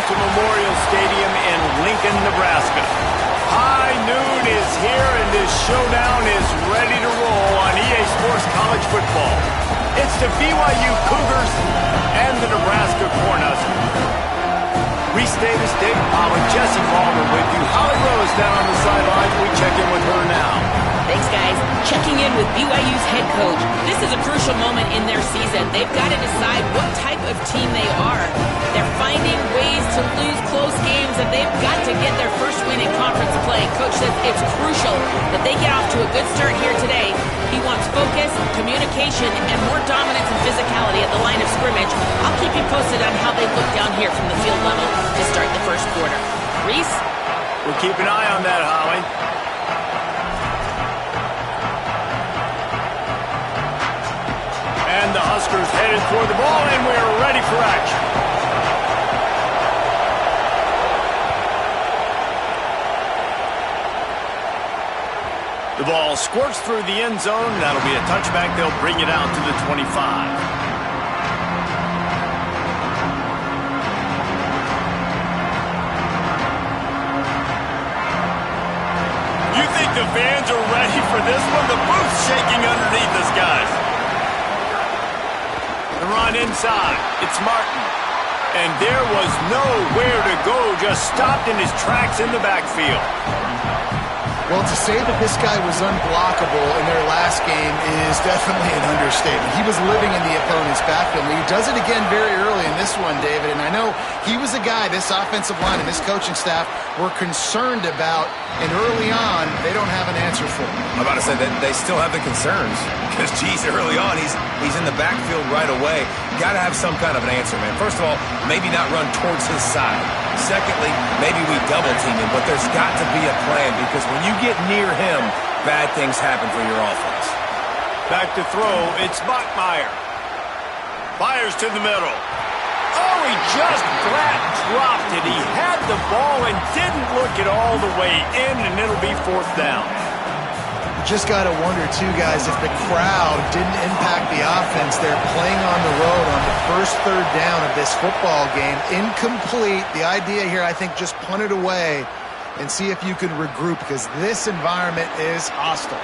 to Memorial Stadium in Lincoln, Nebraska. High noon is here, and this showdown is ready to roll on EA Sports College Football. It's the BYU Cougars and the Nebraska Cornhuskers. Reese Davis, Dave Powell, Jesse Palmer with you. Holly Rose down on the sidelines. We check in with her now. Thanks, guys. Checking in with BYU's head coach. This is a crucial moment in their season. They've got to decide what type of team they are. They're finding ways to lose close games, and they've got to get their first win in conference play. Coach says it's crucial that they get off to a good start here today. He wants focus, communication, and more dominance and physicality at the line of scrimmage. I'll keep you posted on how they look down here from the field level to start the first quarter. Reese? We'll keep an eye on that, Holly. And the Huskers headed for the ball, and we're ready for action. The ball squirts through the end zone. That'll be a touchback. They'll bring it out to the 25. You think the fans are ready for this one? The booth's shaking underneath us, guys. The run inside. It's Martin. And there was nowhere to go. Just stopped in his tracks in the backfield. Well, to say that this guy was unblockable in their last game is definitely an understatement. He was living in the opponent's backfield. He does it again very early in this one, David. And I know he was a guy this offensive line and this coaching staff were concerned about. And early on, they don't have an answer for him. I'm about to say that they still have the concerns. Because, geez, early on, he's in the backfield right away. Got to have some kind of an answer, man. First of all, maybe not run towards his side. Secondly, maybe we double team him. But there's got to be a plan, because when you get near him, bad things happen for your offense. Back to throw, it's Bachmeier. Fires to the middle. Oh, he just flat dropped it. He had the ball and didn't look it all the way in, and it'll be fourth down. Just got to wonder, too, guys, if the crowd didn't impact the offense. They're playing on the road on the first third down of this football game. Incomplete. The idea here, I think, just punt it away and see if you can regroup, because this environment is hostile.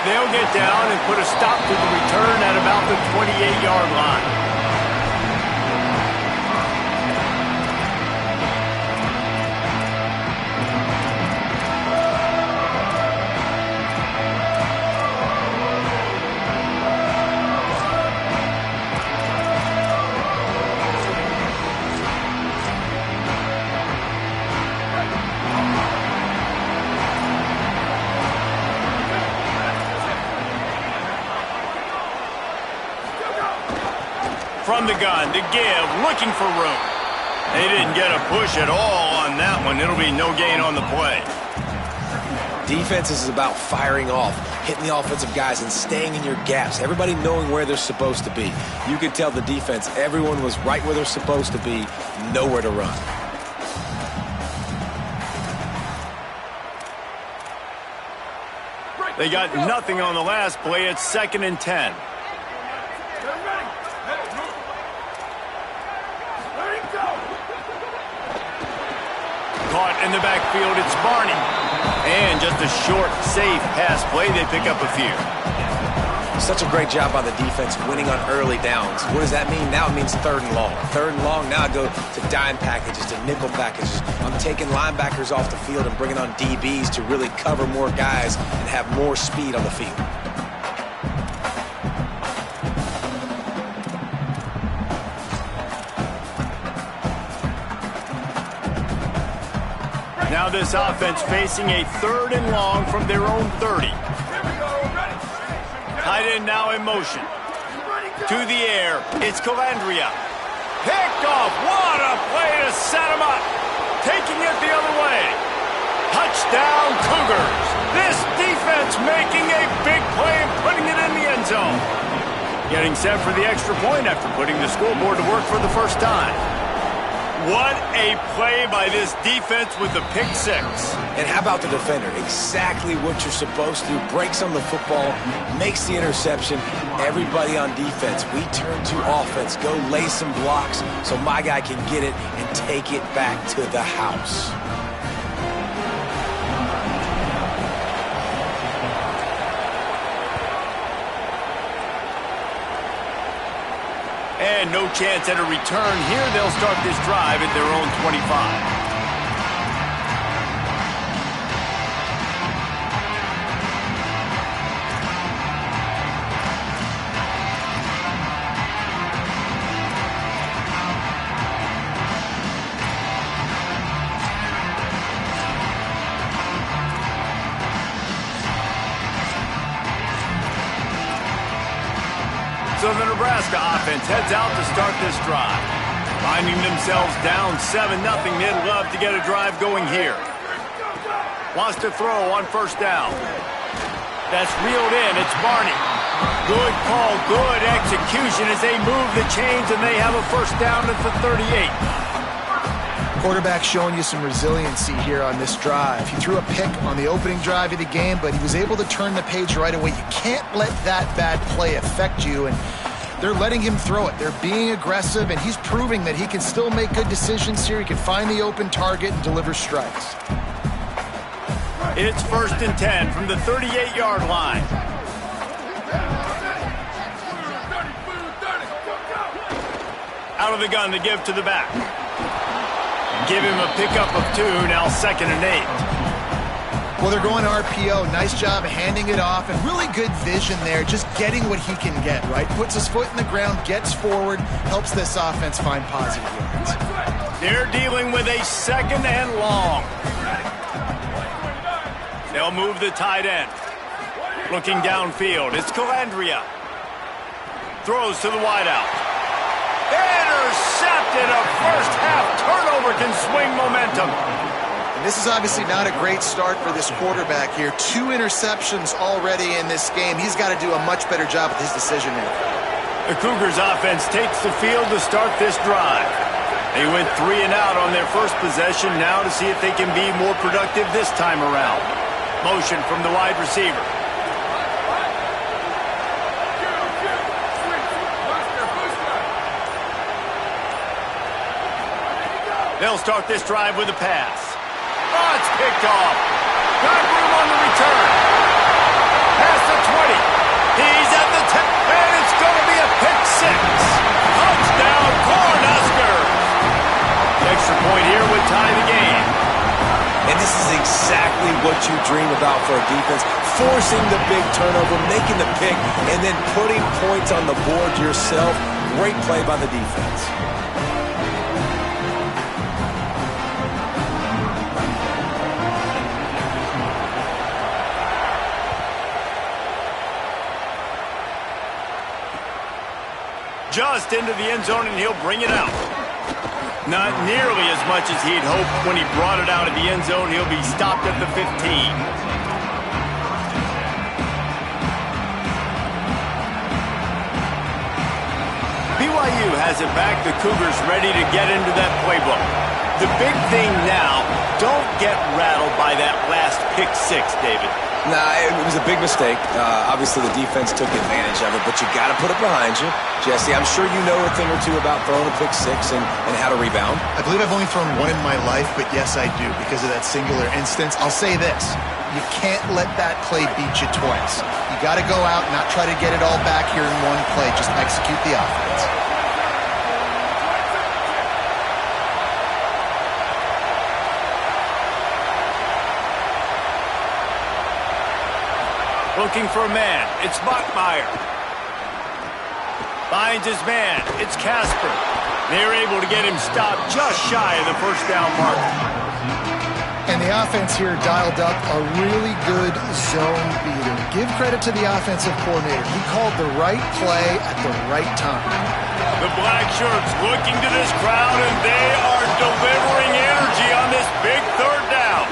They'll get down and put a stop to the return at about the 28-yard line. From the gun to give, looking for room. They didn't get a push at all on that one. It'll be no gain on the play. Defense is about firing off, hitting the offensive guys and staying in your gaps. Everybody knowing where they're supposed to be. You could tell the defense, everyone was right where they're supposed to be, nowhere to run. They got nothing on the last play. It's 2nd and 10. Caught in the backfield, it's Barney. And just a short, safe pass play. They pick up a few. Such a great job by the defense winning on early downs. What does that mean? Now it means 3rd and long. 3rd and long, now I go to dime packages, to nickel packages. I'm taking linebackers off the field and bringing on DBs to really cover more guys and have more speed on the field. Now this offense facing a 3rd and long from their own 30. Tight end now in motion. To the air, it's Calandria. Picked off, what a play to set him up. Taking it the other way. Touchdown Cougars. This defense making a big play and putting it in the end zone. Getting set for the extra point after putting the scoreboard to work for the first time. What a play by this defense with the pick six. And how about the defender? Exactly what you're supposed to. Breaks on the football, makes the interception. Everybody on defense, we turn to offense. Go lay some blocks so my guy can get it and take it back to the house. And no chance at a return here. They'll start this drive at their own 25. So the Nebraska offense heads out to start this drive. Finding themselves down 7-0, they'd love to get a drive going here. Wants to throw on first down. That's reeled in. It's Barney. Good call, good execution as they move the chains, and they have a first down at the 38. Quarterback showing you some resiliency here on this drive. He threw a pick on the opening drive of the game, but he was able to turn the page right away. You can't let that bad play affect you, and they're letting him throw it. They're being aggressive, and he's proving that he can still make good decisions here. He can find the open target and deliver strikes. It's 1st and 10 from the 38-yard line. Out of the gun to give to the back. Give him a pickup of 2, now 2nd and 8. Well, they're going RPO. Nice job handing it off, and really good vision there, just getting what he can get, right? Puts his foot in the ground, gets forward, helps this offense find positive yards. They're dealing with a 2nd and long. They'll move the tight end. Looking downfield, it's Calandria. Throws to the wideout. Intercepted. A first-half turnover can swing momentum. And this is obviously not a great start for this quarterback here. 2 interceptions already in this game. He's got to do a much better job with his decision-making. The Cougars offense takes the field to start this drive. They went 3 and out on their first possession, now to see if they can be more productive this time around. Motion from the wide receiver. They'll start this drive with a pass. Oh, it's picked off. Got room on the return. Past the 20. He's at the 10. And it's going to be a pick 6. Touchdown, Cornhuskers. The extra point here would tie the game. And this is exactly what you dream about for a defense. Forcing the big turnover, making the pick, and then putting points on the board yourself. Great play by the defense. Just into the end zone, and he'll bring it out. Not nearly as much as he'd hoped when he brought it out of the end zone. He'll be stopped at the 15. BYU has it back. The Cougars ready to get into that playbook. The big thing now, don't get rattled by that last pick 6, David. Nah, it was a big mistake. Obviously, the defense took advantage of it, but you got to put it behind you. Jesse, I'm sure you know a thing or two about throwing a pick 6 and how to rebound. I believe I've only thrown 1 in my life, but yes, I do because of that singular instance. I'll say this. You can't let that play beat you twice. You got to go out and not try to get it all back here in one play. Just execute the offense. Looking for a man. It's Bachmeier. Finds his man. It's Casper. They're able to get him stopped just shy of the first down mark. And the offense here dialed up a really good zone beater. Give credit to the offensive coordinator. He called the right play at the right time. The black shirts looking to this crowd, and they are delivering energy on this big 3rd down.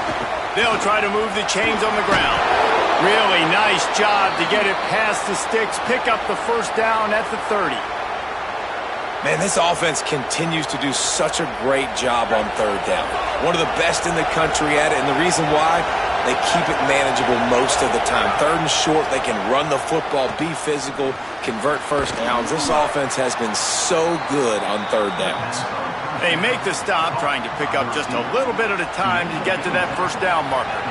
They'll try to move the chains on the ground. Really nice job to get it past the sticks, pick up the first down at the 30. Man, this offense continues to do such a great job on third down. One of the best in the country at it, and the reason why, they keep it manageable most of the time. Third and short, they can run the football, be physical, convert first downs. This offense has been so good on third downs. They make the stop, trying to pick up just a little bit at a time to get to that first down marker.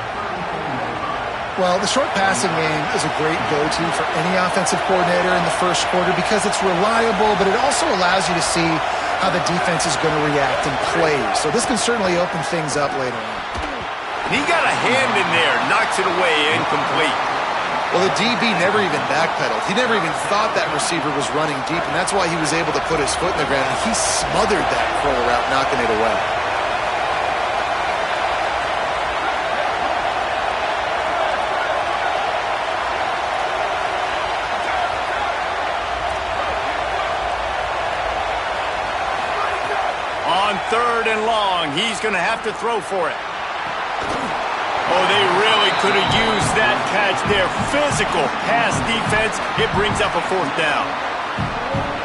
Well, the short passing game is a great go-to for any offensive coordinator in the first quarter because it's reliable, but it also allows you to see how the defense is going to react and play. So this can certainly open things up later on. He got a hand in there, knocks it away, incomplete. Well, the DB never even backpedaled. He never even thought that receiver was running deep, and that's why he was able to put his foot in the ground, and he smothered that curl route, knocking it away. On third and long, he's going to have to throw for it. Oh, they really could have used that catch there. Physical pass defense. It brings up a fourth down.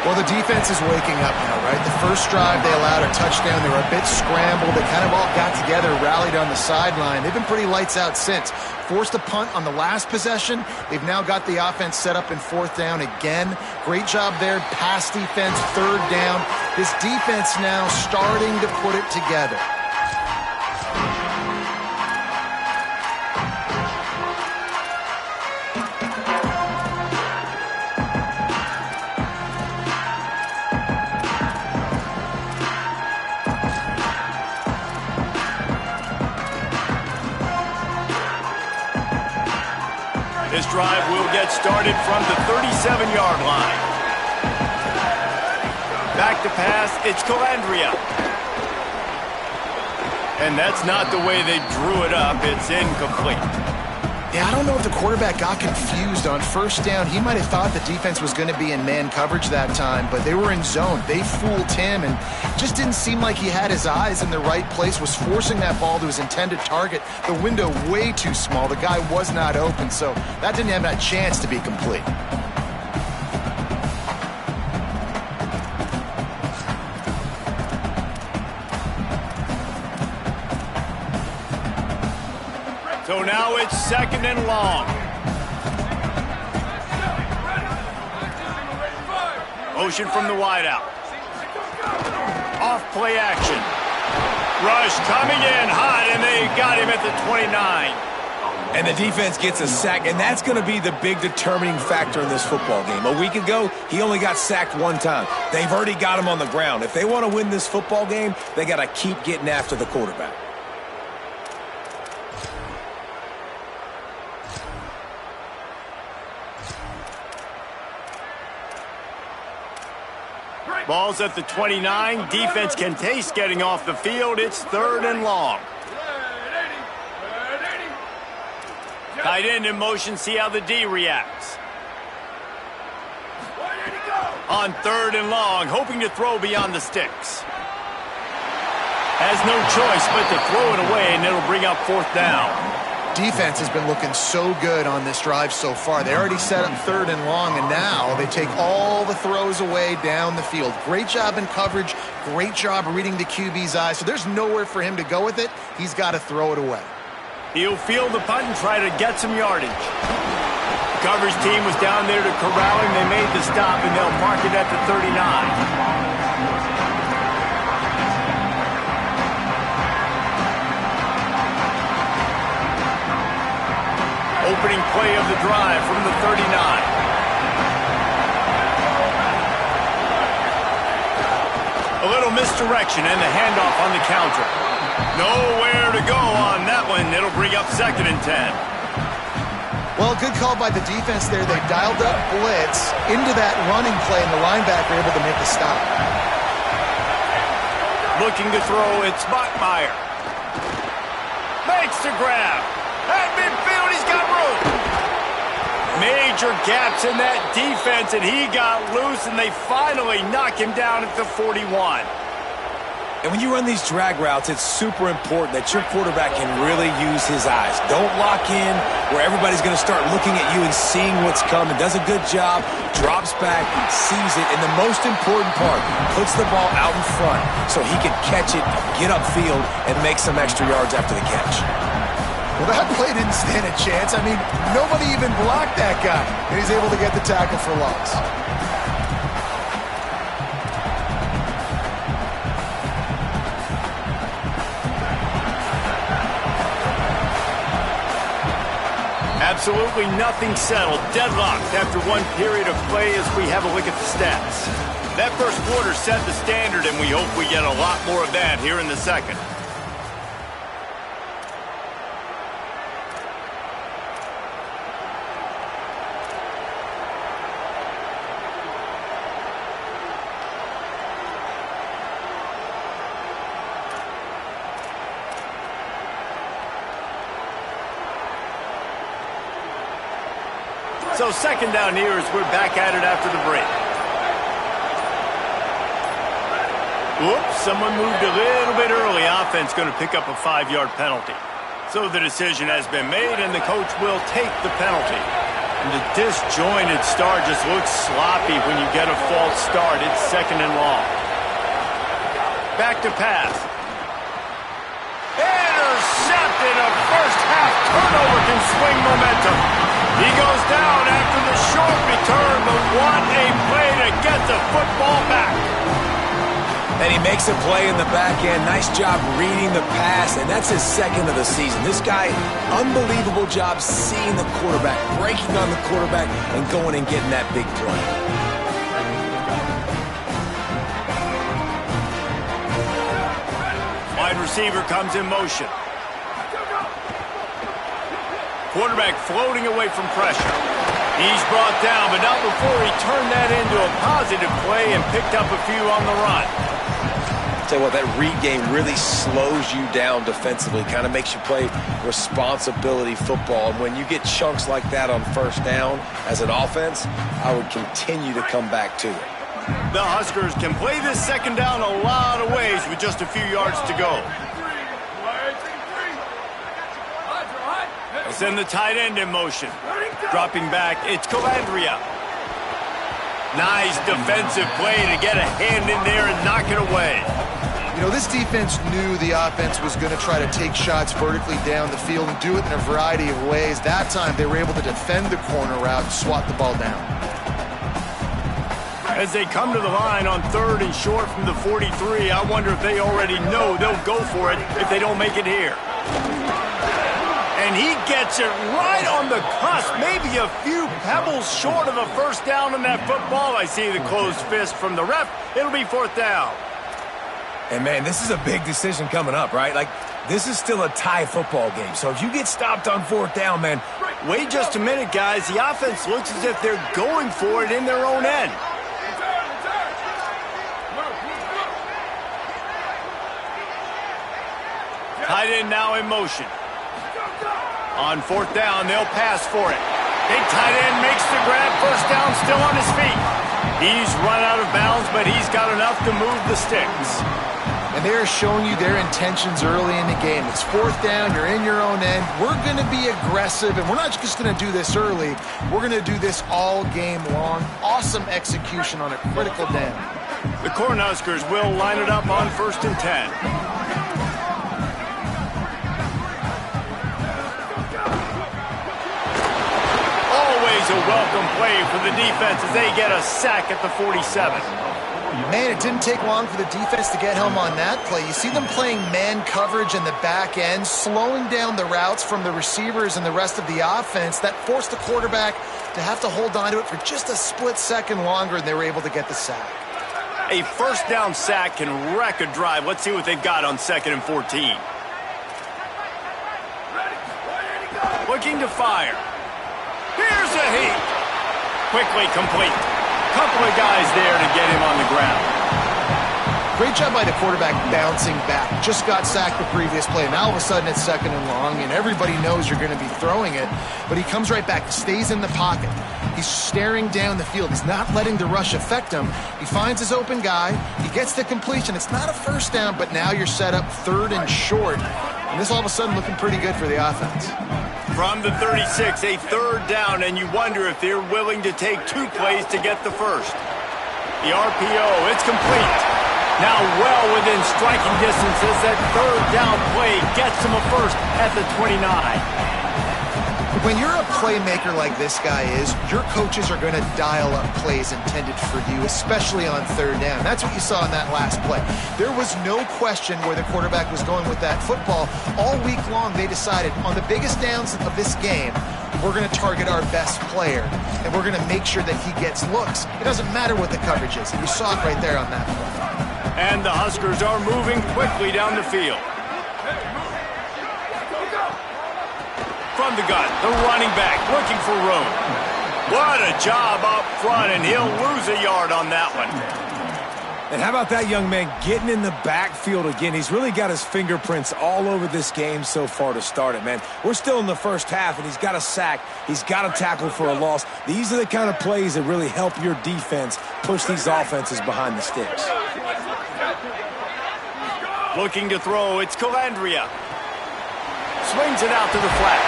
Well, the defense is waking up now, right? The first drive, they allowed a touchdown. They were a bit scrambled. They kind of all got together, rallied on the sideline. They've been pretty lights out since. Forced a punt on the last possession. They've now got the offense set up in fourth down again. Great job there. Pass defense, third down. This defense now starting to put it together. This drive will get started from the 37-yard line. Back to pass, it's Calandria. And that's not the way they drew it up. It's incomplete. Yeah, I don't know if the quarterback got confused on first down. He might have thought the defense was going to be in man coverage that time, but they were in zone. They fooled him and just didn't seem like he had his eyes in the right place, was forcing that ball to his intended target. The window way too small. The guy was not open, so that didn't have that chance to be complete. So now it's second and long. Motion from the wideout. Off play action. Rush coming in hot, and they got him at the 29. And the defense gets a sack, and that's going to be the big determining factor in this football game. A week ago, he only got sacked one time. They've already got him on the ground. If they want to win this football game, they got to keep getting after the quarterback. Ball's at the 29. Defense can taste getting off the field. It's third and long. Tight end in motion. See how the D reacts. On third and long, hoping to throw beyond the sticks. Has no choice but to throw it away, and it'll bring up fourth down. Defense has been looking so good on this drive so far. They already set up third and long, and now they take all the throws away down the field. Great job in coverage, great job reading the QB's eyes. So there's nowhere for him to go with it. He's got to throw it away. He'll field the punt and try to get some yardage. The coverage team was down there to corral him. They made the stop, and they'll mark it at the 39. Opening play of the drive from the 39. A little misdirection and the handoff on the counter. Nowhere to go on that one. It'll bring up second and 10. Well, good call by the defense there. They dialed up blitz into that running play, and the linebacker able to make the stop. Looking to throw, it's Bachmeier. Makes the grab. At midfield, he's got room. Major gaps in that defense, and he got loose, and they finally knock him down at the 41. And when you run these drag routes, it's super important that your quarterback can really use his eyes. Don't lock in where everybody's going to start looking at you and seeing what's coming. Does a good job, drops back, sees it, and the most important part, puts the ball out in front so he can catch it, get upfield, and make some extra yards after the catch. Well, that play didn't stand a chance. I mean, nobody even blocked that guy, and he's able to get the tackle for loss. Absolutely nothing settled. Deadlocked after one period of play as we have a look at the stats. That first quarter set the standard, and we hope we get a lot more of that here in the second. So second down here as we're back at it after the break. Whoops, someone moved a little bit early. Offense going to pick up a 5-yard penalty. So the decision has been made, and the coach will take the penalty. And the disjointed start just looks sloppy when you get a false start. It's second and long. Back to pass. Intercepted. A first-half turnover can swing momentum. He goes down after the short return, but what a play to get the football back. And he makes a play in the back end. Nice job reading the pass, and that's his second of the season. This guy, unbelievable job seeing the quarterback, breaking on the quarterback, and going and getting that big play. Wide receiver comes in motion. Quarterback floating away from pressure. He's brought down, but not before he turned that into a positive play and picked up a few on the run. Tell you what, that read game really slows you down defensively, kind of makes you play responsibility football. And when you get chunks like that on first down as an offense, I would continue to come back to it. The Huskers can play this second down a lot of ways with just a few yards to go. Send the tight end in motion. Dropping back, it's Calandria. Nice defensive play to get a hand in there and knock it away. You know, this defense knew the offense was going to try to take shots vertically down the field and do it in a variety of ways. That time, they were able to defend the corner route and swat the ball down. As they come to the line on third and short from the 43, I wonder if they already know they'll go for it if they don't make it here. And he gets it right on the cusp, maybe a few pebbles short of a first down on that football. I see the closed fist from the ref. It'll be fourth down. And, man, this is a big decision coming up, right? Like, this is still a tie football game. So if you get stopped on fourth down, man. Wait just a minute, guys. The offense looks as if they're going for it in their own end. Tight end now in motion. On fourth down, they'll pass for it. Big tight end makes the grab. First down, still on his feet. He's run out of bounds, but he's got enough to move the sticks. And they're showing you their intentions early in the game. It's fourth down, you're in your own end. We're going to be aggressive, and we're not just going to do this early. We're going to do this all game long. Awesome execution on a critical down. The Cornhuskers will line it up on 1st and 10. A welcome play for the defense as they get a sack at the 47. Man, it didn't take long for the defense to get home on that play. You see them playing man coverage in the back end, slowing down the routes from the receivers and the rest of the offense. That forced the quarterback to have to hold on to it for just a split second longer, and they were able to get the sack. A first down sack can wreck a drive. Let's see what they've got on 2nd and 14. Looking to fire. Here's a heat. Quickly complete. Couple of guys there to get him on the ground. Great job by the quarterback bouncing back. Just got sacked the previous play. Now all of a sudden it's 2nd and long, and everybody knows you're going to be throwing it. But he comes right back, stays in the pocket. He's staring down the field. He's not letting the rush affect him. He finds his open guy. He gets the completion. It's not a first down, but now you're set up 3rd and short. And this all of a sudden looking pretty good for the offense. From the 36, a 3rd down, and you wonder if they're willing to take 2 plays to get the first. The RPO, it's complete. Now well within striking distance as that 3rd down play gets him a first at the 29. When you're a playmaker like this guy is, your coaches are going to dial up plays intended for you, especially on 3rd down. That's what you saw in that last play. There was no question where the quarterback was going with that football. All week long, they decided on the biggest downs of this game, we're going to target our best player, and we're going to make sure that he gets looks. It doesn't matter what the coverage is. You saw it right there on that play. And the Huskers are moving quickly down the field. From the gun, the running back looking for room. What a job up front, and he'll lose a yard on that one. And how about that young man getting in the backfield again? He's really got his fingerprints all over this game so far to start it, man. We're still in the first half, and he's got a sack. He's got a tackle for a loss. These are the kind of plays that really help your defense push these offenses behind the sticks. Looking to throw, it's Calandria. Swings it out to the flat.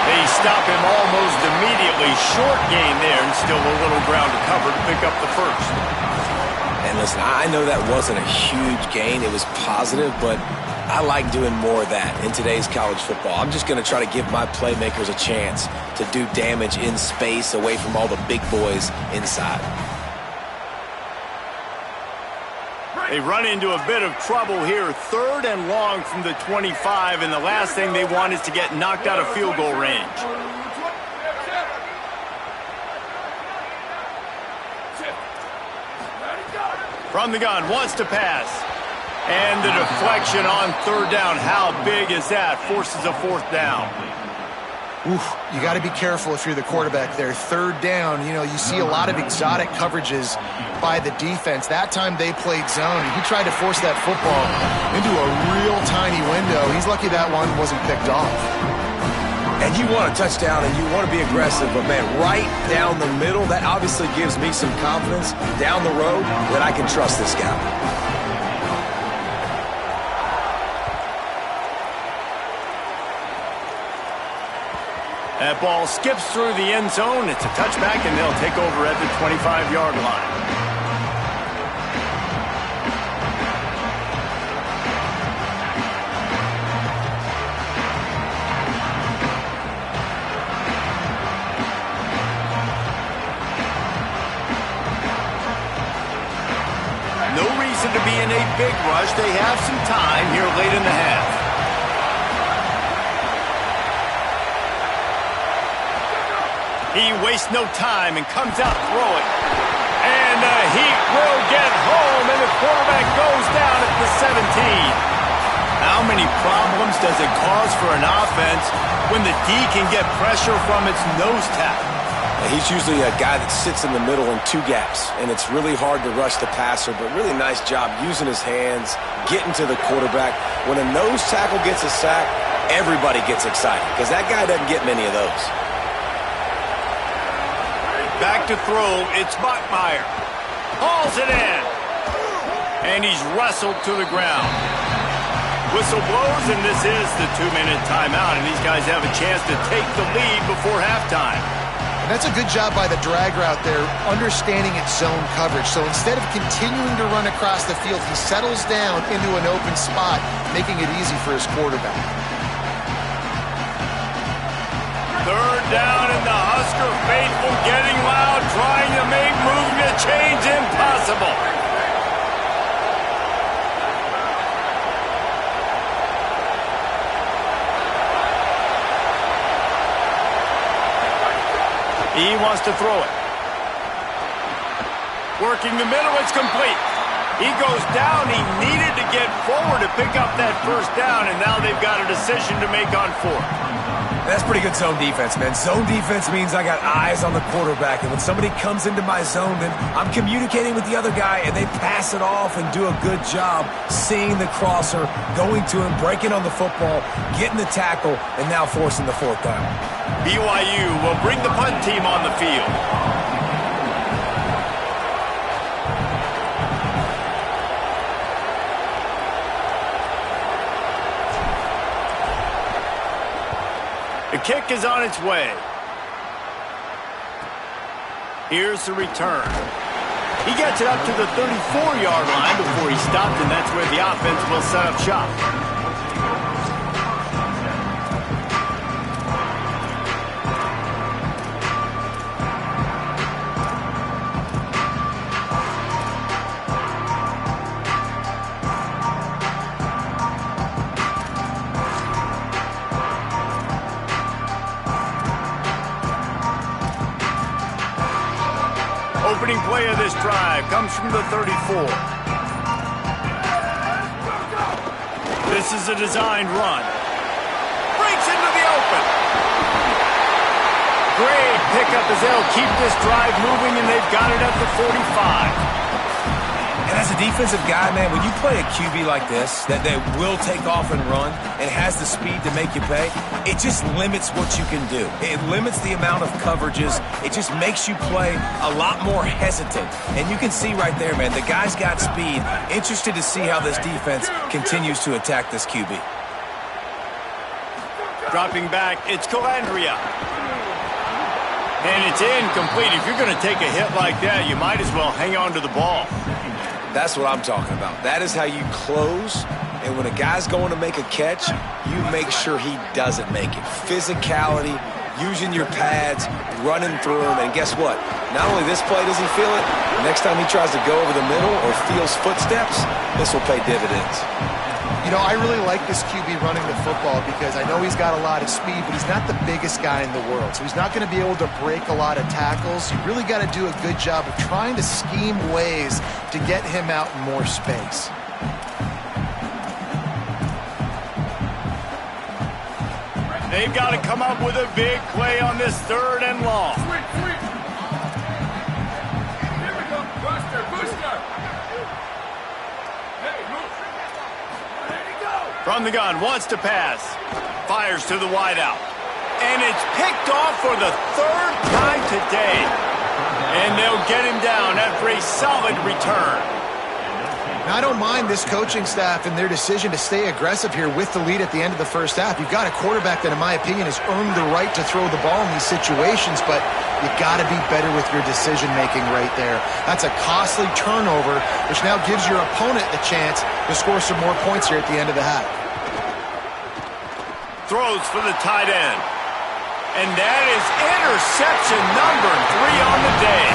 They stop him almost immediately. Short gain there, and still a little ground to cover to pick up the first. And listen, I know that wasn't a huge gain. It was positive, but I like doing more of that in today's college football. I'm just going to try to give my playmakers a chance to do damage in space away from all the big boys inside. They run into a bit of trouble here. 3rd and long from the 25, and the last thing they want is to get knocked out of field goal range. From the gun, wants to pass. And the deflection on 3rd down. How big is that? Forces a 4th down. Oof, you got to be careful if you're the quarterback there. 3rd down, you know, you see a lot of exotic coverages by the defense. That time they played zone, and he tried to force that football into a real tiny window. He's lucky that one wasn't picked off. And you want a touchdown, and you want to be aggressive, but, man, right down the middle, that obviously gives me some confidence down the road that I can trust this guy. That ball skips through the end zone. It's a touchback, and they'll take over at the 25-yard line. No reason to be in a big rush. They have some time here late in the half. He wastes no time and comes out throwing. And the Heat will get home, and the quarterback goes down at the 17. How many problems does it cause for an offense when the D can get pressure from its nose tackle? He's usually a guy that sits in the middle in 2 gaps, and it's really hard to rush the passer, but really nice job using his hands, getting to the quarterback. When a nose tackle gets a sack, everybody gets excited because that guy doesn't get many of those. Back to throw, it's Bachmeier. Hauls it in. And he's wrestled to the ground. Whistle blows, and this is the 2-minute timeout, and these guys have a chance to take the lead before halftime. And that's a good job by the drag route there, understanding its zone coverage. So instead of continuing to run across the field, he settles down into an open spot, making it easy for his quarterback. 3rd down, and the Husker faithful getting loud, trying to make moving the change impossible. He wants to throw it. Working the middle, it's complete. He goes down. He needed to get forward to pick up that first down, and now they've got a decision to make on fourth. That's pretty good zone defense, man. Zone defense means I got eyes on the quarterback, and when somebody comes into my zone, then I'm communicating with the other guy, and they pass it off and do a good job seeing the crosser, going to him, breaking on the football, getting the tackle, and now forcing the fourth down. BYU will bring the punt team on the field. The kick is on its way. Here's the return. He gets it up to the 34-yard line before he stopped, and that's where the offense will set up shop. Opening play of this drive comes from the 34. This is a designed run. Breaks into the open. Great pickup as they'll keep this drive moving, and they've got it at the 45. And as a defensive guy, man, when you play a QB like this, that will take off and run and has the speed to make you pay, it just limits what you can do. It limits the amount of coverages. It just makes you play a lot more hesitant. And you can see right there, man, the guy's got speed. Interested to see how this defense continues to attack this QB. Dropping back, it's Calandria. And it's incomplete. If you're going to take a hit like that, you might as well hang on to the ball. That's what I'm talking about. That is how you close, and when a guy's going to make a catch, you make sure he doesn't make it. Physicality, using your pads, running through him, and guess what? Not only this play does he feel it, next time he tries to go over the middle or feels footsteps, this will pay dividends. You know, I really like this QB running the football because I know he's got a lot of speed, but he's not the biggest guy in the world. So he's not going to be able to break a lot of tackles. You really got to do a good job of trying to scheme ways to get him out in more space. They've got to come up with a big play on this third and long. From the gun, wants to pass. Fires to the wideout. And it's picked off for the third time today. And they'll get him down after a solid return. Now, I don't mind this coaching staff and their decision to stay aggressive here with the lead at the end of the first half. You've got a quarterback that, in my opinion, has earned the right to throw the ball in these situations, but you got to be better with your decision-making right there. That's a costly turnover, which now gives your opponent the chance to score some more points here at the end of the half. Throws for the tight end. And that is interception number 3 on the day.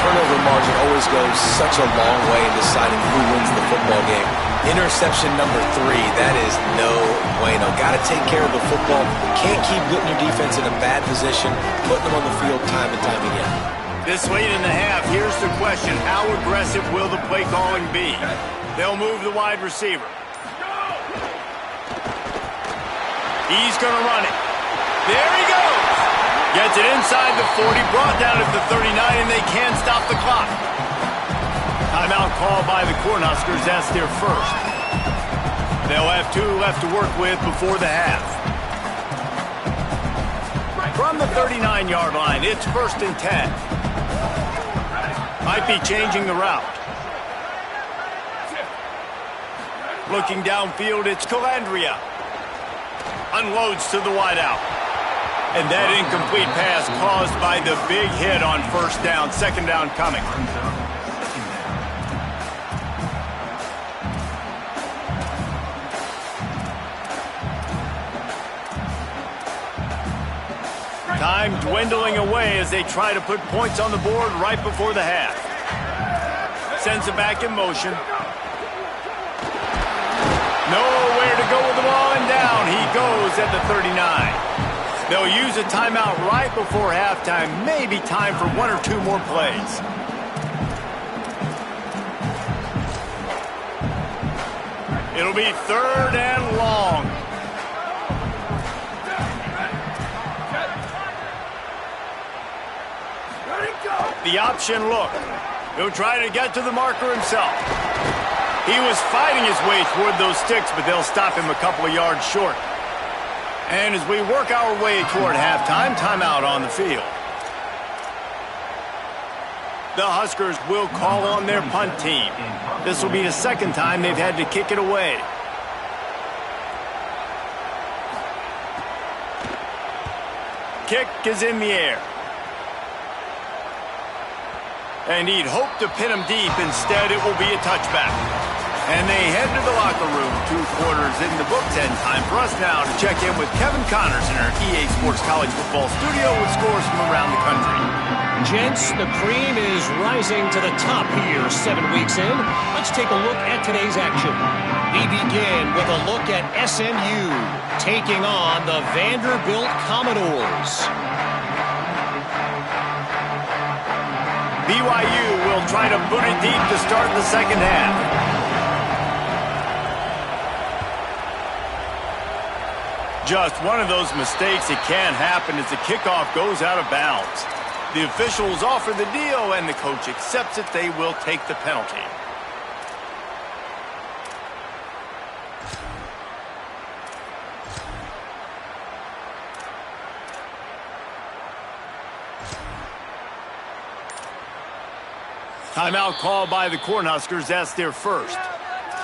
Turnover margin always goes such a long way in deciding who wins the football game. Interception number 3, that is no bueno. Got to take care of the football. Can't keep putting your defense in a bad position, putting them on the field time and time again. This late in the half, here's the question. How aggressive will the play calling be? They'll move the wide receiver. He's going to run it. There he goes. Gets it inside the 40, brought down at the 39, and they can't stop the clock. Timeout called by the Cornhuskers. That's their first. They'll have 2 left to work with before the half. From the 39-yard line, it's 1st and 10. Might be changing the route. Looking downfield, it's Calandria. Unloads to the wideout. And that incomplete pass caused by the big hit on first down. Second down coming. Time dwindling away as they try to put points on the board right before the half. Sends it back in motion. Nowhere to go with the ball, and down he goes at the 39. They'll use a timeout right before halftime. Maybe time for 1 or 2 more plays. It'll be 3rd and long. The option look. He'll try to get to the marker himself. He was fighting his way toward those sticks, but they'll stop him a couple of yards short. And as we work our way toward halftime, timeout on the field. The Huskers will call on their punt team. This will be the 2nd time they've had to kick it away. Kick is in the air. And he'd hoped to pin him deep. Instead, it will be a touchback. And they head to the locker room. 2 quarters in the books, and time for us now to check in with Kevin Connors in our EA Sports College Football studio with scores from around the country. Gents, the cream is rising to the top here 7 weeks in. Let's take a look at today's action. We begin with a look at SMU taking on the Vanderbilt Commodores. BYU will try to boot it deep to start the 2nd half. Just one of those mistakes that can happen as the kickoff goes out of bounds. The officials offer the deal, and the coach accepts it. They will take the penalty. Timeout called by the Cornhuskers. That's their first.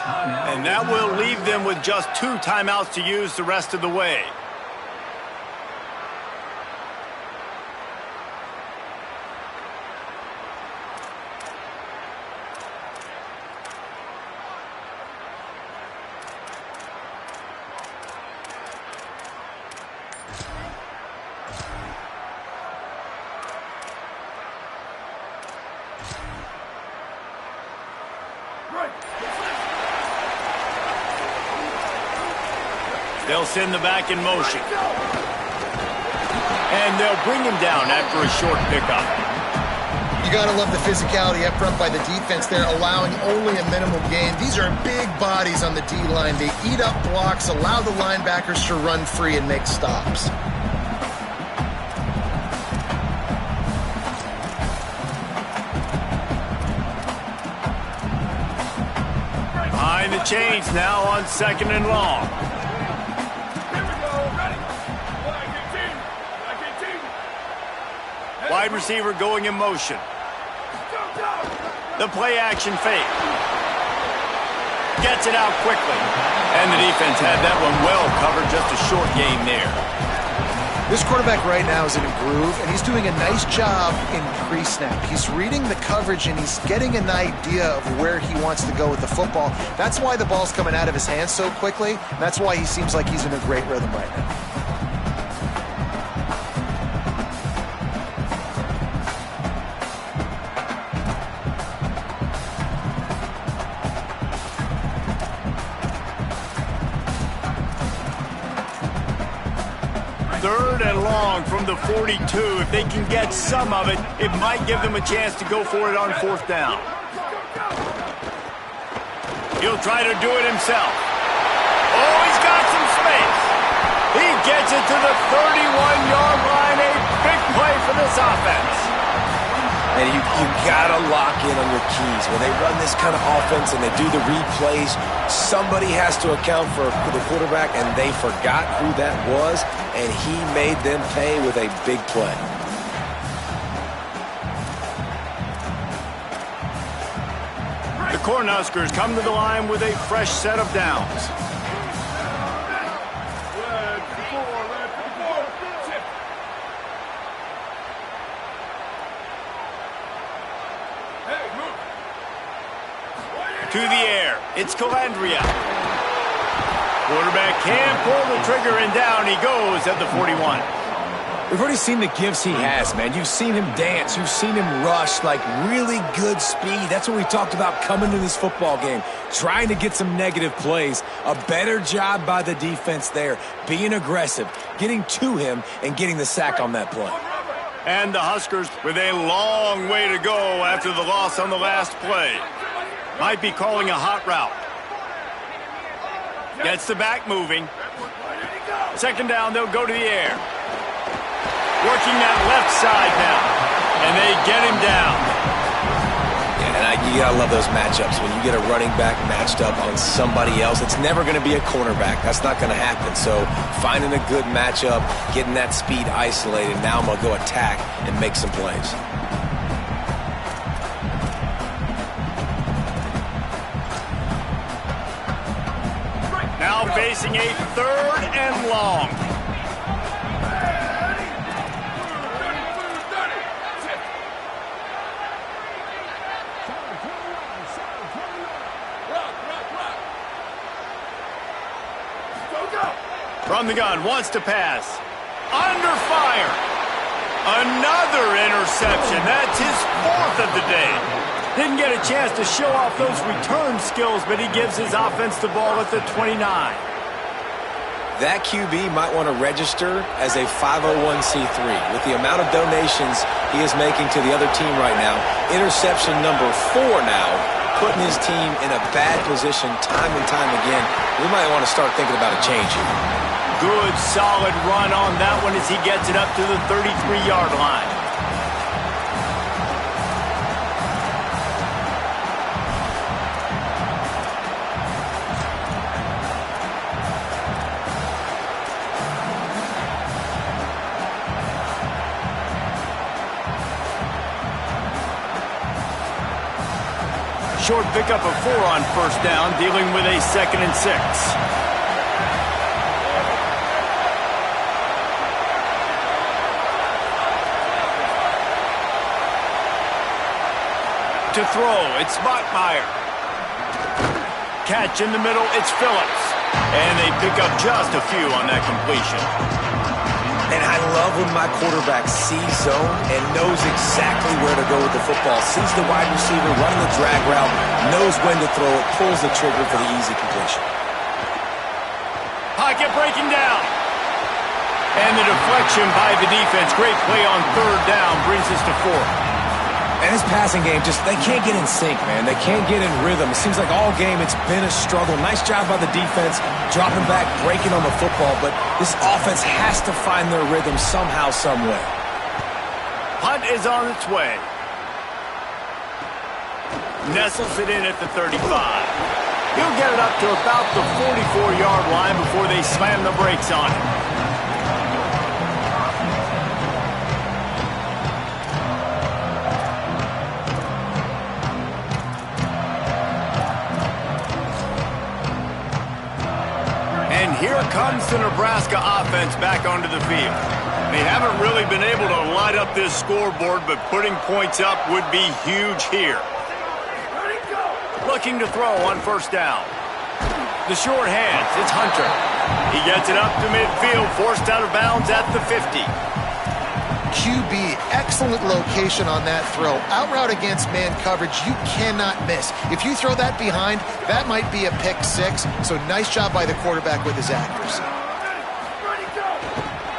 And that will leave them with just 2 timeouts to use the rest of the way. They'll send the back in motion. And they'll bring him down after a short pickup. You got to love the physicality up front by the defense there, allowing only a minimal gain. These are big bodies on the D-line. They eat up blocks, allow the linebackers to run free and make stops. Behind the chains now on 2nd and long. Wide receiver going in motion. The play action fake. Gets it out quickly. And the defense had that one well covered. Just a short gain there. This quarterback right now is in a groove, and he's doing a nice job in pre-snap. He's reading the coverage, and he's getting an idea of where he wants to go with the football. That's why the ball's coming out of his hands so quickly. That's why he seems like he's in a great rhythm right now. From the 42, if they can get some of it, it might give them a chance to go for it on 4th down. He'll try to do it himself. Oh, he's got some space. He gets it to the 31-yard line. A big play for this offense. And you got to lock in on your keys. When they run this kind of offense and they do the replays, somebody has to account for the quarterback, and they forgot who that was, and he made them pay with a big play. The Cornhuskers come to the line with a fresh set of downs. To the air, it's Calandria. Quarterback can't pull the trigger, and down he goes at the 41. We've already seen the gifts he has, man. You've seen him dance. You've seen him rush, like really good speed. That's what we talked about coming to this football game, trying to get some negative plays. A better job by the defense there, being aggressive, getting to him, and getting the sack on that play. And the Huskers with a long way to go after the loss on the last play. Might be calling a hot route. Gets the back moving. Second down, they'll go to the air. Working that left side now. And they get him down. Yeah, and you gotta love those matchups. When you get a running back matched up on somebody else, it's never going to be a cornerback. That's not going to happen. So finding a good matchup, getting that speed isolated, now I'm going to go attack and make some plays. Now facing a third and long. From the gun, wants to pass. Under fire. Another interception. That's his fourth of the day. Didn't get a chance to show off those return skills, but he gives his offense the ball at the 29. That QB might want to register as a 501c3. With the amount of donations he is making to the other team right now, interception number 4 now, putting his team in a bad position time and time again. We might want to start thinking about a change here. Good, solid run on that one as he gets it up to the 33-yard line. Short pickup of 4 on first down, dealing with a 2nd and 6. To throw, it's Bachmeier. Catch in the middle, it's Phillips. And they pick up just a few on that completion. And I love when my quarterback sees zone and knows exactly where to go with the football. Sees the wide receiver running the drag route, knows when to throw it, pulls the trigger for the easy completion. Pocket breaking down. And the deflection by the defense. Great play on third down brings us to 4. And his passing game, they can't get in sync, man. They can't get in rhythm. It seems like all game it's been a struggle. Nice job by the defense, dropping back, breaking on the football, but this offense has to find their rhythm somehow, some way. Punt is on its way. Nestles it in at the 35. He'll get it up to about the 44-yard line before they slam the brakes on it. Here comes the Nebraska offense back onto the field. They haven't really been able to light up this scoreboard, but putting points up would be huge here. Looking to throw on first down. The short hands, it's Hunter. He gets it up to midfield, forced out of bounds at the 50. QB, excellent location on that throw. Out route against man coverage, you cannot miss. If you throw that behind, that might be a pick 6. So nice job by the quarterback with his accuracy.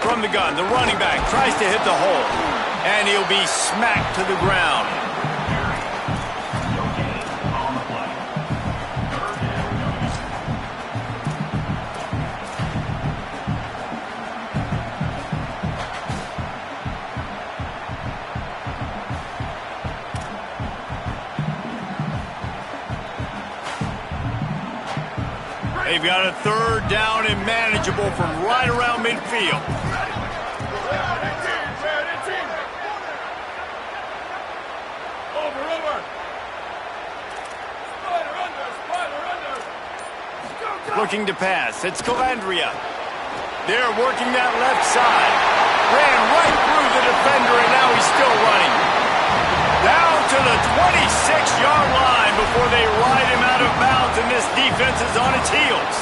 From the gun, the running back tries to hit the hole. And he'll be smacked to the ground. They've got a third down and manageable from right around midfield. Looking to pass. It's Calandria. They're working that left side. Ran right through the defender, and now he's still running. Down to the 26-yard line before they ride him out of bounds, and this defense is on its heels.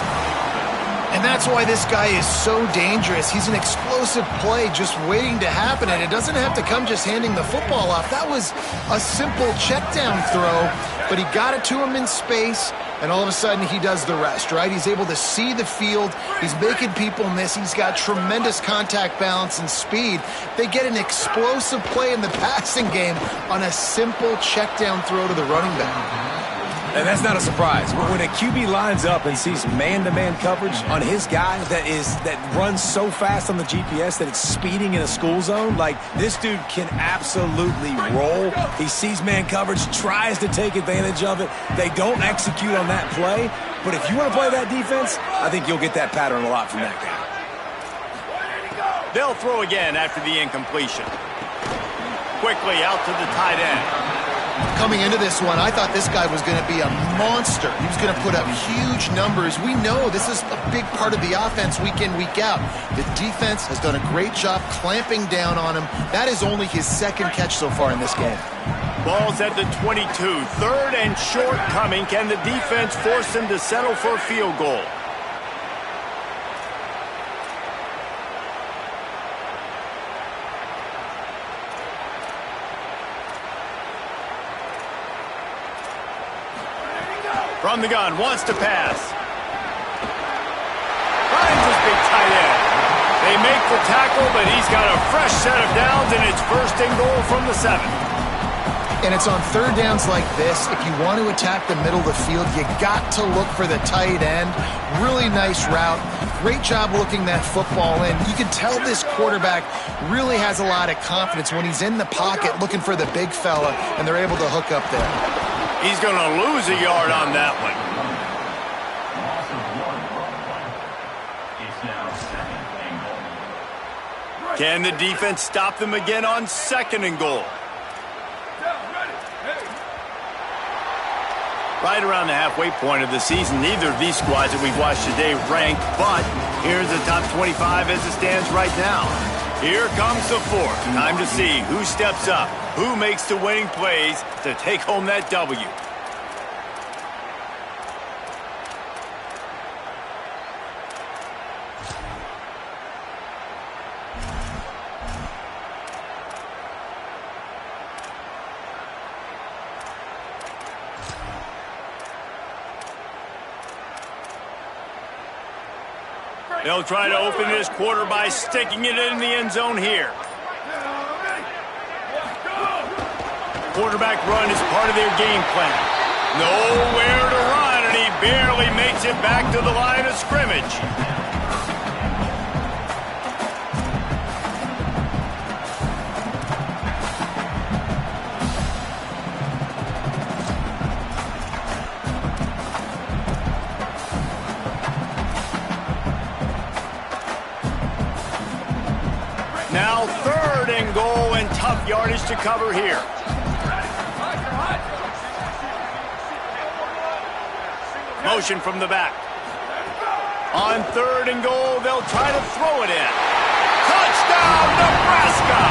And that's why this guy is so dangerous. He's an explosive play just waiting to happen, and it doesn't have to come just handing the football off. That was a simple check down throw, but he got it to him in space, and all of a sudden he does the rest, right? He's able to see the field. He's making people miss. He's got tremendous contact balance and speed. They get an explosive play in the passing game on a simple check down throw to the running back. And that's not a surprise. When a QB lines up and sees man-to-man coverage on his guy that runs so fast on the GPS that it's speeding in a school zone, like this dude can absolutely roll. He sees man coverage, tries to take advantage of it. They don't execute on that play. But if you want to play that defense, I think you'll get that pattern a lot from that guy. They'll throw again after the incompletion. Quickly out to the tight end. Coming into this one, I thought this guy was going to be a monster. He was going to put up huge numbers. We know this is a big part of the offense week in, week out. The defense has done a great job clamping down on him. That is only his second catch so far in this game. Ball's at the 22. Third and short coming. Can the defense force him to settle for a field goal? From the gun, wants to pass. Finds his big tight end. They make the tackle, but he's got a fresh set of downs, and it's first and goal from the 7. And it's on third downs like this. If you want to attack the middle of the field, you got to look for the tight end. Really nice route. Great job looking that football in. You can tell this quarterback really has a lot of confidence when he's in the pocket looking for the big fella, and they're able to hook up there. He's going to lose a yard on that one. Can the defense stop them again on second and goal? Right around the halfway point of the season, neither of these squads that we've watched today ranked, but here's the top 25 as it stands right now. Here comes the 4th. Time to see who steps up, who makes the winning plays to take home that W. They'll try to open this quarter by sticking it in the end zone here. Quarterback run is part of their game plan. Nowhere to run, and he barely makes it back to the line of scrimmage. Now third and goal, and tough yardage to cover here. Motion from the back. On third and goal, they'll try to throw it in. Touchdown, Nebraska!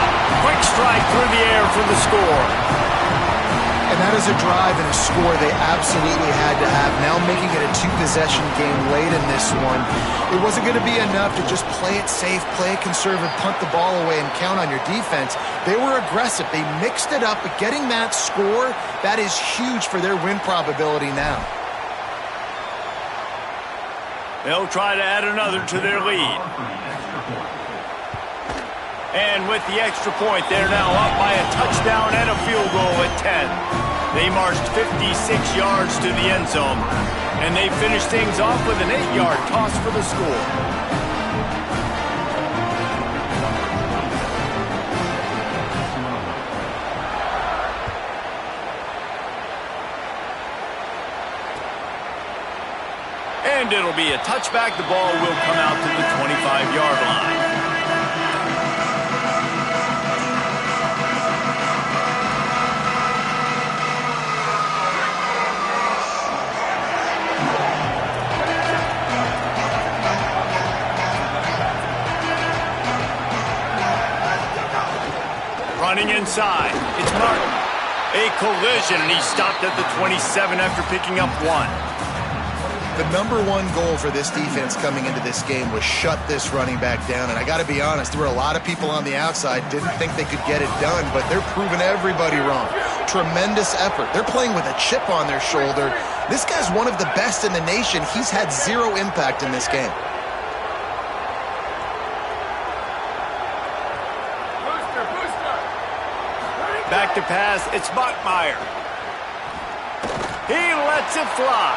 Quick strike through the air for the score. And that is a drive and a score they absolutely had to have. Now making it a 2-possession game late in this one. It wasn't going to be enough to just play it safe, play it conservative, punt the ball away, and count on your defense. They were aggressive. They mixed it up, but getting that score, that is huge for their win probability now. They'll try to add another to their lead. And with the extra point, they're now up by a touchdown and a field goal at 10. They marched 56 yards to the end zone, and they finished things off with an 8-yard toss for the score. And it'll be a touchback. The ball will come out to the 25-yard line. Running inside, it's Martin. A collision, and he stopped at the 27 after picking up 1. The number one goal for this defense coming into this game was shut this running back down. And I got to be honest, there were a lot of people on the outside didn't think they could get it done, but they're proving everybody wrong. Tremendous effort. They're playing with a chip on their shoulder. This guy's one of the best in the nation. He's had zero impact in this game. Booster. Back to pass, it's Bachmeier. He lets it fly.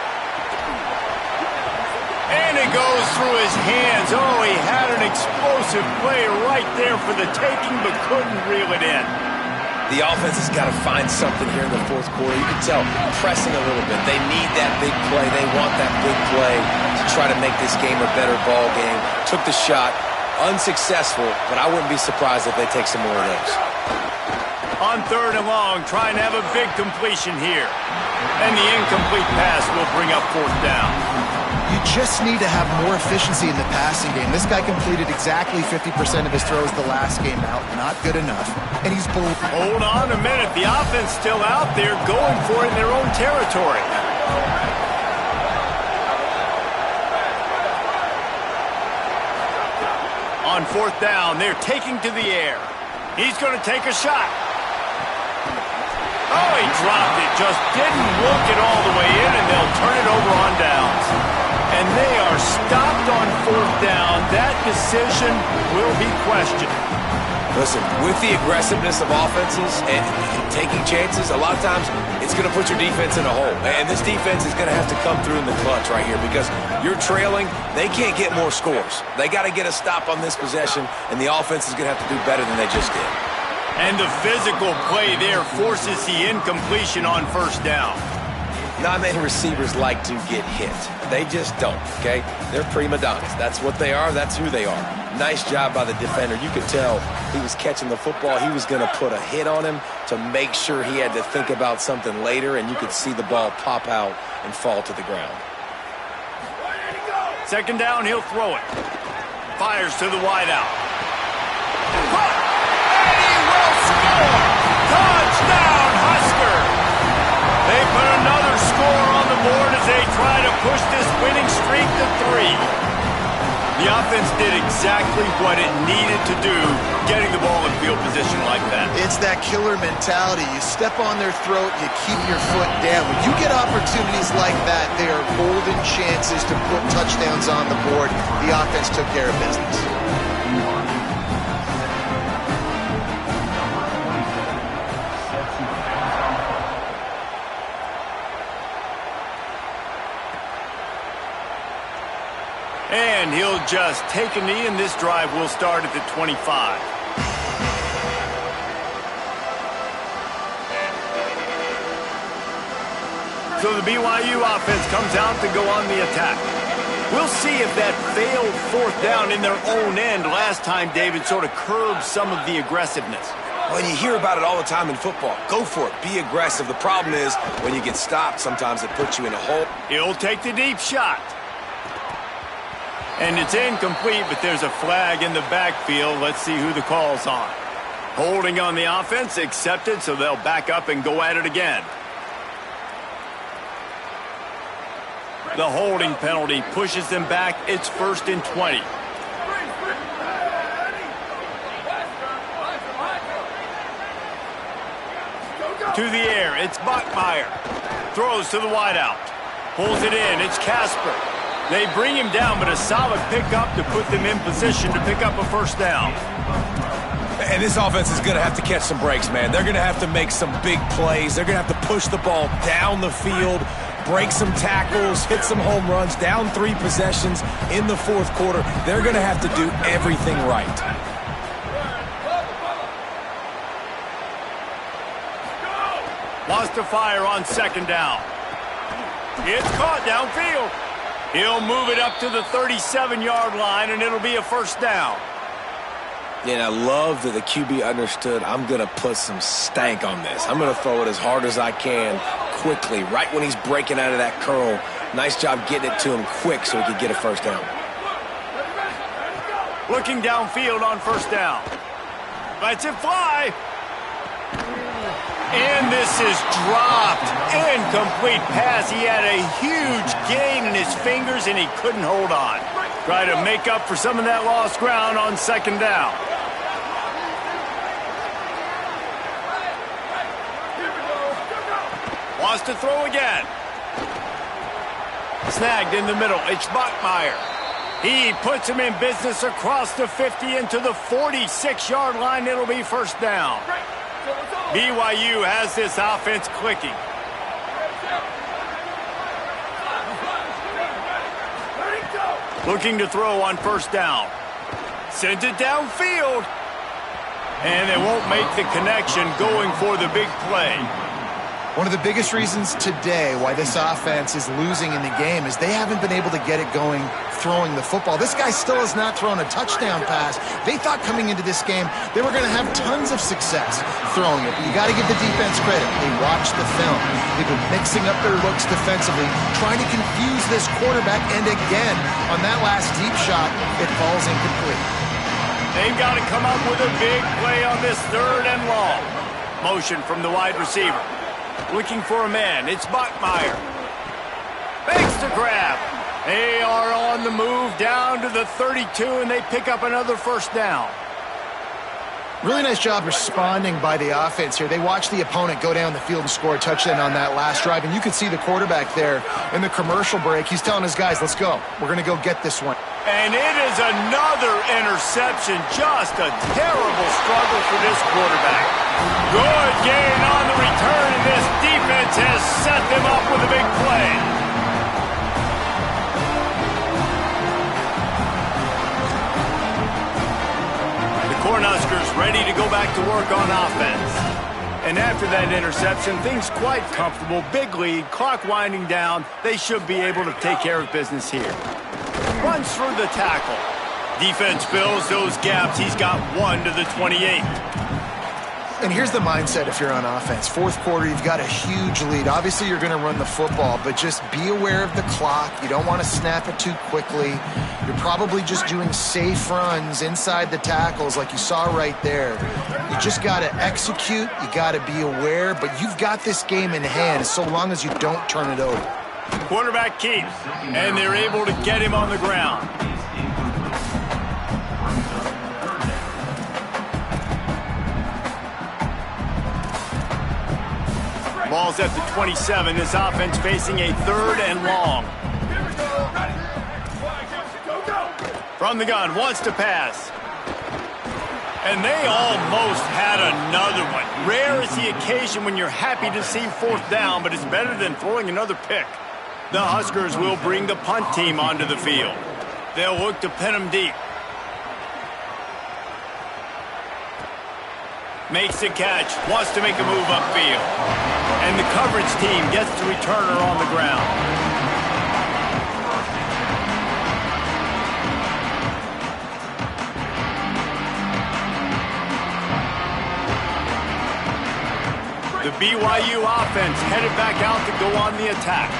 And it goes through his hands. Oh, he had an explosive play right there for the taking, but couldn't reel it in. The offense has got to find something here in the fourth quarter. You can tell, pressing a little bit. They need that big play. They want that big play to try to make this game a better ball game. Took the shot, unsuccessful, but I wouldn't be surprised if they take some more of those. On 3rd and long, trying to have a big completion here. And the incomplete pass will bring up 4th down. You just need to have more efficiency in the passing game. This guy completed exactly 50% of his throws the last game out. Not good enough. And he's hold on a minute. The offense still out there going for it in their own territory. On 4th down, they're taking to the air. He's going to take a shot. Oh, he dropped it. Just didn't work it all the way in, and they'll turn it over on downs. And they are stopped on 4th down. That decision will be questioned. Listen, with the aggressiveness of offenses and taking chances, a lot of times it's going to put your defense in a hole. And this defense is going to have to come through in the clutch right here because you're trailing. They can't get more scores. They got to get a stop on this possession, and the offense is going to have to do better than they just did. And the physical play there forces the incompletion on 1st down. Not many receivers like to get hit. They just don't, okay? They're prima donnas. That's what they are. That's who they are. Nice job by the defender. You could tell he was catching the football. He was going to put a hit on him to make sure he had to think about something later, and you could see the ball pop out and fall to the ground. 2nd down, he'll throw it. Fires to the wideout. And he will score! Touchdown, Husker! They put another score on the board as they try to push this winning streak to 3. The offense did exactly what it needed to do, getting the ball in field position like that. It's that killer mentality. You step on their throat, you keep your foot down. When you get opportunities like that, they are golden chances to put touchdowns on the board. The offense took care of business. And he'll just take a knee, and this drive will start at the 25. So the BYU offense comes out to go on the attack. We'll see if that failed 4th down in their own end last time, David, sort of curbed some of the aggressiveness. Well, you hear about it all the time in football. Go for it. Be aggressive. The problem is when you get stopped, sometimes it puts you in a hole. He'll take the deep shot. And it's incomplete, but there's a flag in the backfield. Let's see who the call's on. Holding on the offense, accepted, so they'll back up and go at it again. The holding penalty pushes them back. It's 1st and 20. To the air, it's Bachmeier. Throws to the wideout. Pulls it in, it's Casper. They bring him down, but a solid pickup to put them in position to pick up a 1st down. And this offense is going to have to catch some breaks, man. They're going to have to make some big plays. They're going to have to push the ball down the field, break some tackles, hit some home runs, down 3 possessions in the 4th quarter. They're going to have to do everything right. Lost to fire on 2nd down. It's caught downfield. He'll move it up to the 37-yard line, and it'll be a 1st down. Yeah, and I love that the QB understood, I'm going to put some stank on this. I'm going to throw it as hard as I can quickly, right when he's breaking out of that curl. Nice job getting it to him quick so he could get a 1st down. Looking downfield on 1st down. Lets it fly. And this is dropped. Incomplete pass. He had a huge gain in his fingers, and he couldn't hold on. Try to make up for some of that lost ground on 2nd down. Wants to throw again. Snagged in the middle. It's Bachmeier. He puts him in business across the 50 into the 46-yard line. It'll be 1st down. BYU has this offense clicking. Looking to throw on first down. Sends it downfield. And they won't make the connection going for the big play. One of the biggest reasons today why this offense is losing in the game is they haven't been able to get it going throwing the football. This guy still has not thrown a touchdown pass. They thought coming into this game they were going to have tons of success throwing it. But you got to give the defense credit. They watched the film. They've been mixing up their looks defensively, trying to confuse this quarterback. And again, on that last deep shot, it falls incomplete. They've got to come up with a big play on this 3rd and long. Motion from the wide receiver. Looking for a man. It's Bachmeier. Makes the grab. They are on the move down to the 32, and they pick up another first down. Really nice job responding by the offense here. They watched the opponent go down the field and score a touchdown on that last drive, and you can see the quarterback there in the commercial break. He's telling his guys, let's go. We're going to go get this one. And it is another interception. Just a terrible struggle for this quarterback. Good gain on the return, and this defense has set them up with a big play. The Cornhuskers ready to go back to work on offense. And after that interception, things quite comfortable. Big lead, clock winding down. They should be able to take care of business here. Runs through the tackle. Defense fills those gaps. He's got 1 to the 28. And here's the mindset if you're on offense. 4th quarter, you've got a huge lead. Obviously, you're going to run the football, but just be aware of the clock. You don't want to snap it too quickly. You're probably just doing safe runs inside the tackles like you saw right there. You just got to execute. You got to be aware, but you've got this game in hand so long as you don't turn it over. Quarterback keeps, and they're able to get him on the ground. Ball's at the 27. This offense facing a 3rd and long. From the gun, wants to pass. And they almost had another one. Rare is the occasion when you're happy to see 4th down, but it's better than throwing another pick. The Huskers will bring the punt team onto the field. They'll look to pin them deep. Makes the catch, wants to make a move upfield. And the coverage team gets the returner on the ground. The BYU offense headed back out to go on the attack.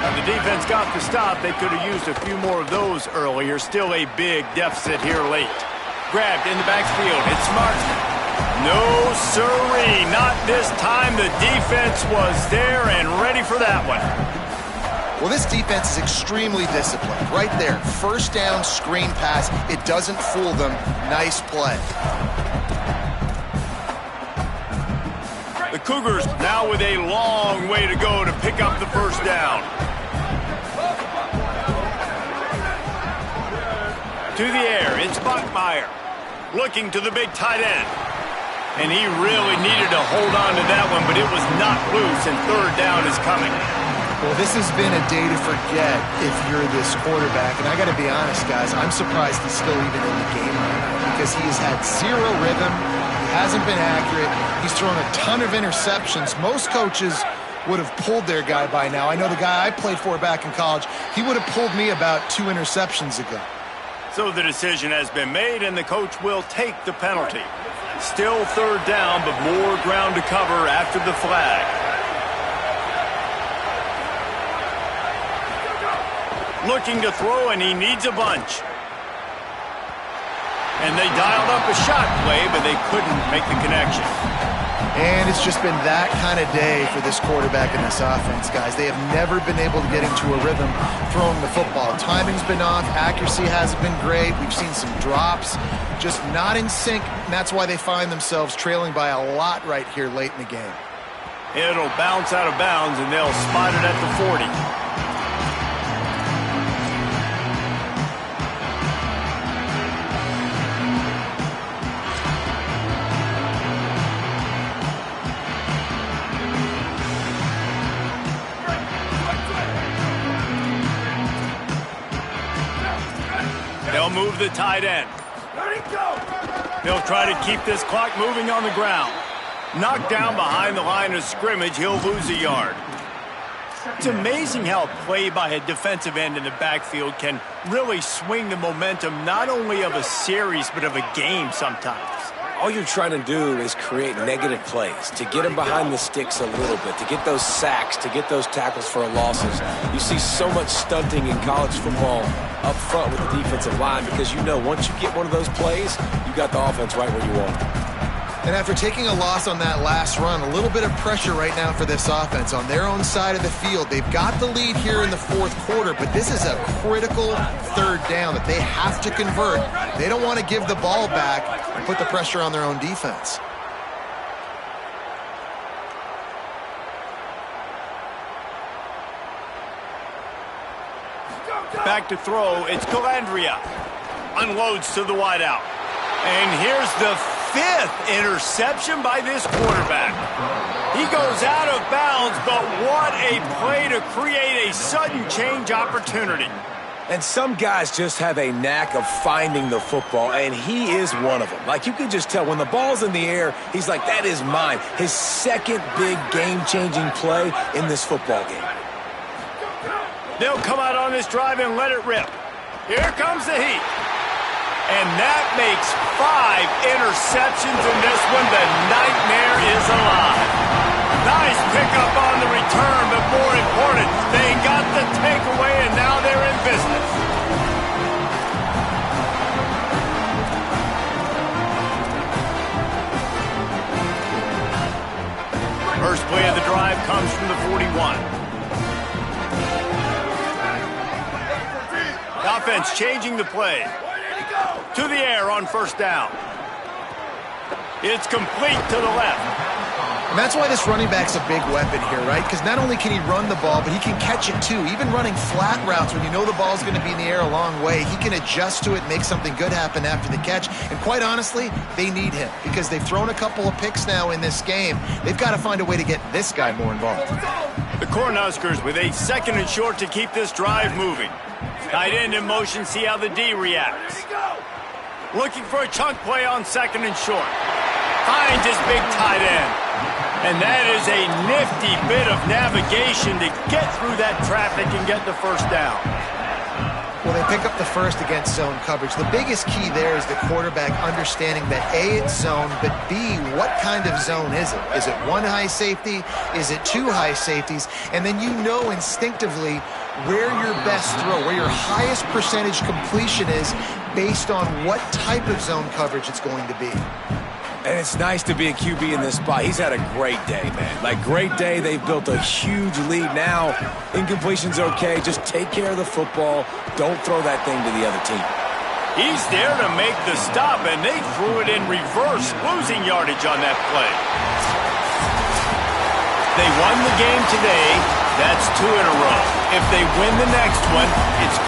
Now the defense got the stop. They could have used a few more of those earlier. Still a big deficit here late. Grabbed in the backfield. It's Martin. No, sirree. Not this time. The defense was there and ready for that one. Well, this defense is extremely disciplined. Right there. First down, screen pass. It doesn't fool them. Nice play. The Cougars now with a long way to go to pick up the first down. To the air, it's Bachmeier. Looking to the big tight end. And he really needed to hold on to that one, but it was not loose, and 3rd down is coming. Well, this has been a day to forget if you're this quarterback. And I got to be honest, guys, I'm surprised he's still even in the game right now because he has had 0 rhythm. He hasn't been accurate. He's thrown a ton of interceptions. Most coaches would have pulled their guy by now. I know the guy I played for back in college, he would have pulled me about 2 interceptions ago. So the decision has been made, and the coach will take the penalty. Still 3rd down, but more ground to cover after the flag. Looking to throw, and he needs a bunch. And they dialed up a shot play, but they couldn't make the connection. And it's just been that kind of day for this quarterback and this offense, guys. They have never been able to get into a rhythm throwing the football. Timing's been off. Accuracy hasn't been great. We've seen some drops. Just not in sync, and that's why they find themselves trailing by a lot right here late in the game. It'll bounce out of bounds, and they'll spot it at the 40. They'll move the tight end. They'll try to keep this clock moving on the ground. Knocked down behind the line of scrimmage, he'll lose a yard. It's amazing how a play by a defensive end in the backfield can really swing the momentum not only of a series but of a game sometimes. All you're trying to do is create negative plays, to get them behind the sticks a little bit, to get those sacks, to get those tackles for losses. You see so much stunting in college football up front with the defensive line because you know once you get one of those plays, you got the offense right where you want it. And after taking a loss on that last run, a little bit of pressure right now for this offense on their own side of the field. They've got the lead here in the fourth quarter, but this is a critical third down that they have to convert. They don't want to give the ball back and put the pressure on their own defense. Back to throw, it's Calandria. Unloads to the wideout. And here's the fifth interception by this quarterback. He goes out of bounds, but what a play to create a sudden change opportunity. And some guys just have a knack of finding the football, and he is one of them. Like, you can just tell when the ball's in the air, he's like, that is mine. His second big game-changing play in this football game. They'll come out on this drive and let it rip. Here comes the heat. And that makes 5 interceptions in this one. The nightmare is alive. Nice pickup on the return, but more important, they got the takeaway, and now they're in business. First play of the drive comes from the 41. The offense changing the play. To the air on first down. It's complete to the left. And that's why this running back's a big weapon here, right? Because not only can he run the ball, but he can catch it too. Even running flat routes when you know the ball's going to be in the air a long way, he can adjust to it, make something good happen after the catch. And quite honestly, they need him because they've thrown a couple of picks now in this game. They've got to find a way to get this guy more involved. The Cornhuskers with a 2nd and short to keep this drive moving. Tight end in motion, see how the D reacts. Looking for a chunk play on 2nd and short. Finds his big tight end. And that is a nifty bit of navigation to get through that traffic and get the first down. Well, they pick up the first against zone coverage. The biggest key there is the quarterback understanding that A, it's zone, but B, what kind of zone is it? Is it 1 high safety? Is it 2 high safeties? And then you know instinctively where your best throw, where your highest percentage completion is based on what type of zone coverage it's going to be. And it's nice to be a QB in this spot. He's had a great day, man. Like, great day. They've built a huge lead now. Incompletion's okay. Just take care of the football. Don't throw that thing to the other team. He's there to make the stop, and they threw it in reverse, losing yardage on that play. They won the game today. That's 2 in a row. If they win the next one, it's